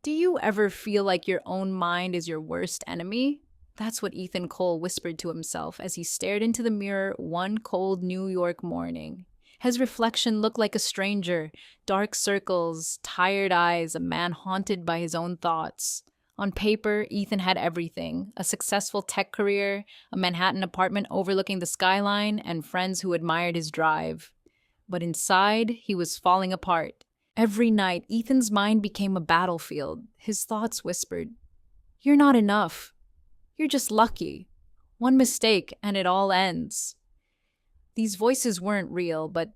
Do you ever feel like your own mind is your worst enemy? That's what Ethan Cole whispered to himself as he stared into the mirror one cold New York morning. His reflection looked like a stranger, dark circles, tired eyes, a man haunted by his own thoughts. On paper, Ethan had everything: a successful tech career, a Manhattan apartment overlooking the skyline, and friends who admired his drive. But inside, he was falling apart. Every night, Ethan's mind became a battlefield. His thoughts whispered, "You're not enough. You're just lucky. One mistake and it all ends." These voices weren't real, but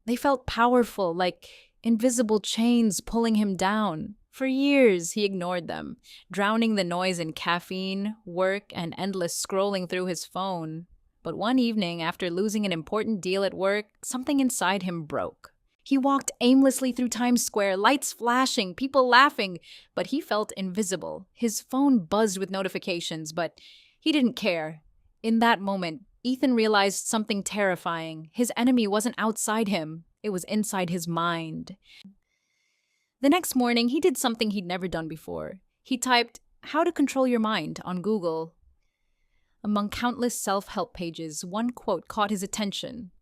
they felt powerful, like invisible chains pulling him down. For years, he ignored them, drowning the noise in caffeine, work, and endless scrolling through his phone. But one evening, after losing an important deal at work, something inside him broke. He walked aimlessly through Times Square, lights flashing, people laughing, but he felt invisible. His phone buzzed with notifications, but he didn't care. In that moment, Ethan realized something terrifying. His enemy wasn't outside him, it was inside his mind. The next morning, he did something he'd never done before. He typed, "How to control your mind" on Google. Among countless self-help pages, one quote caught his attention.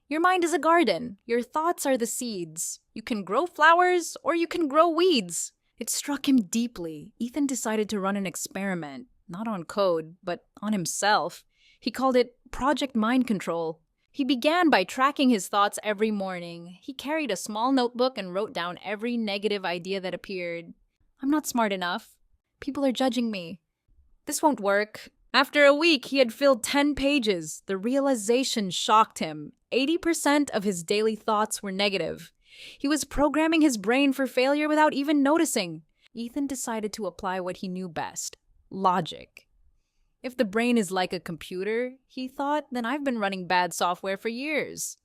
"Your mind is a garden. Your thoughts are the seeds. You can grow flowers or you can grow weeds." It struck him deeply. Ethan decided to run an experiment, not on code, but on himself. He called it Project Mind Control. He began by tracking his thoughts every morning. He carried a small notebook and wrote down every negative idea that appeared. "I'm not smart enough. People are judging me. This won't work." After a week, he had filled 10 pages. The realization shocked him. 80% of his daily thoughts were negative. He was programming his brain for failure without even noticing. Ethan decided to apply what he knew best: logic. If the brain is like a computer, he thought, then I've been running bad software for years.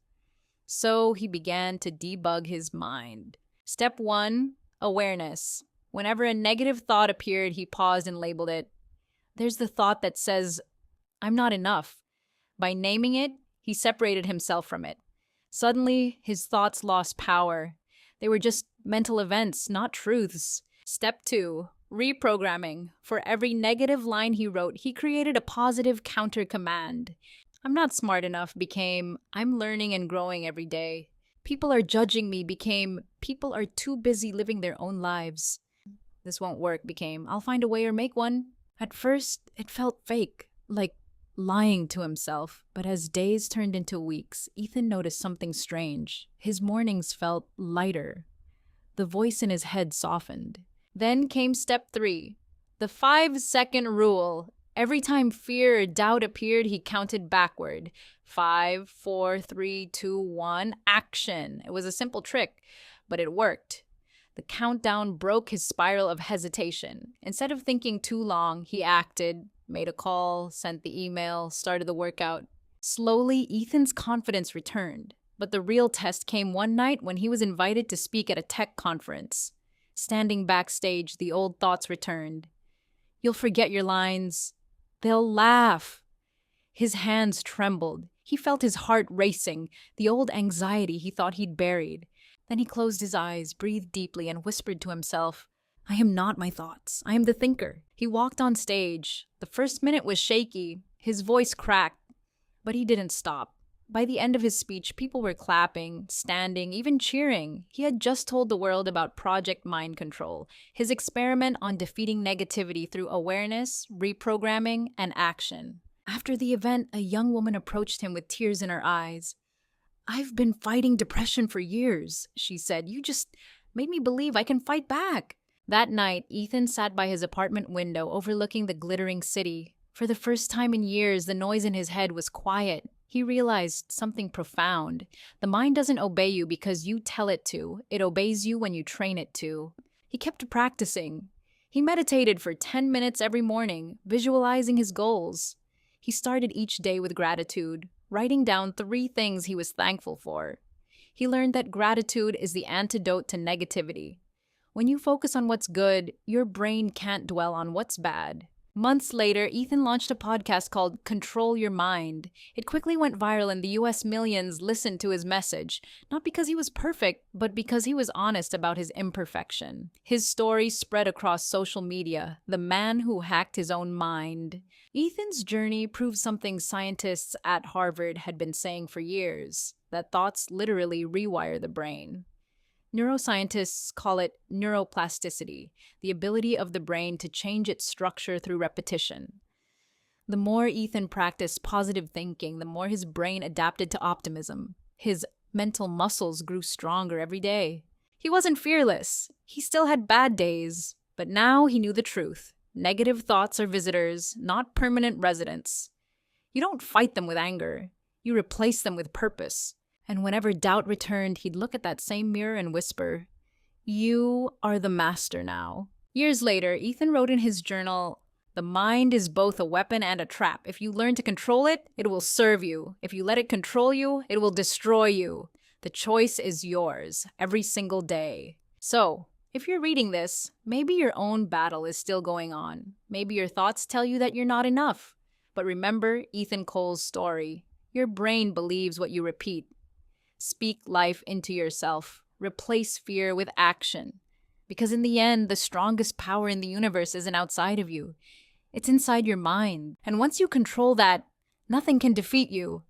So he began to debug his mind. Step 1, awareness. Whenever a negative thought appeared, he paused and labeled it. There's the thought that says, "I'm not enough." By naming it, he separated himself from it. Suddenly, his thoughts lost power. They were just mental events, not truths. Step 2, reprogramming. For every negative line he wrote, he created a positive counter command. "I'm not smart enough" became, "I'm learning and growing every day." "People are judging me" became, "People are too busy living their own lives." "This won't work" became, "I'll find a way or make one." At first, it felt fake, like lying to himself. But as days turned into weeks, Ethan noticed something strange. His mornings felt lighter. The voice in his head softened. Then came step 3, the 5-second rule. Every time fear or doubt appeared, he counted backward. 5, 4, 3, 2, 1, action. It was a simple trick, but it worked. The countdown broke his spiral of hesitation. Instead of thinking too long, he acted, made a call, sent the email, started the workout. Slowly, Ethan's confidence returned. But the real test came one night when he was invited to speak at a tech conference. Standing backstage, the old thoughts returned. "You'll forget your lines. They'll laugh." His hands trembled. He felt his heart racing, the old anxiety he thought he'd buried. Then he closed his eyes, breathed deeply, and whispered to himself, "I am not my thoughts. I am the thinker." He walked on stage. The first minute was shaky. His voice cracked, but he didn't stop. By the end of his speech, people were clapping, standing, even cheering. He had just told the world about Project Mind Control, his experiment on defeating negativity through awareness, reprogramming, and action. After the event, a young woman approached him with tears in her eyes. "I've been fighting depression for years," she said. "You just made me believe I can fight back." That night, Ethan sat by his apartment window overlooking the glittering city. For the first time in years, the noise in his head was quiet. He realized something profound. The mind doesn't obey you because you tell it to. It obeys you when you train it to. He kept practicing. He meditated for 10 minutes every morning, visualizing his goals. He started each day with gratitude, writing down 3 things he was thankful for. He learned that gratitude is the antidote to negativity. When you focus on what's good, your brain can't dwell on what's bad. Months later, Ethan launched a podcast called Control Your Mind. It quickly went viral and the US millions listened to his message, not because he was perfect, but because he was honest about his imperfection. His story spread across social media, the man who hacked his own mind. Ethan's journey proved something scientists at Harvard had been saying for years, that thoughts literally rewire the brain. Neuroscientists call it neuroplasticity, the ability of the brain to change its structure through repetition. The more Ethan practiced positive thinking, the more his brain adapted to optimism. His mental muscles grew stronger every day. He wasn't fearless. He still had bad days. But now he knew the truth. Negative thoughts are visitors, not permanent residents. You don't fight them with anger. You replace them with purpose. And whenever doubt returned, he'd look at that same mirror and whisper, "You are the master now." Years later, Ethan wrote in his journal, "The mind is both a weapon and a trap. If you learn to control it, it will serve you. If you let it control you, it will destroy you. The choice is yours, every single day." So, if you're reading this, maybe your own battle is still going on. Maybe your thoughts tell you that you're not enough. But remember Ethan Cole's story. Your brain believes what you repeat. Speak life into yourself. Replace fear with action. Because in the end, the strongest power in the universe isn't outside of you. It's inside your mind. And once you control that, nothing can defeat you.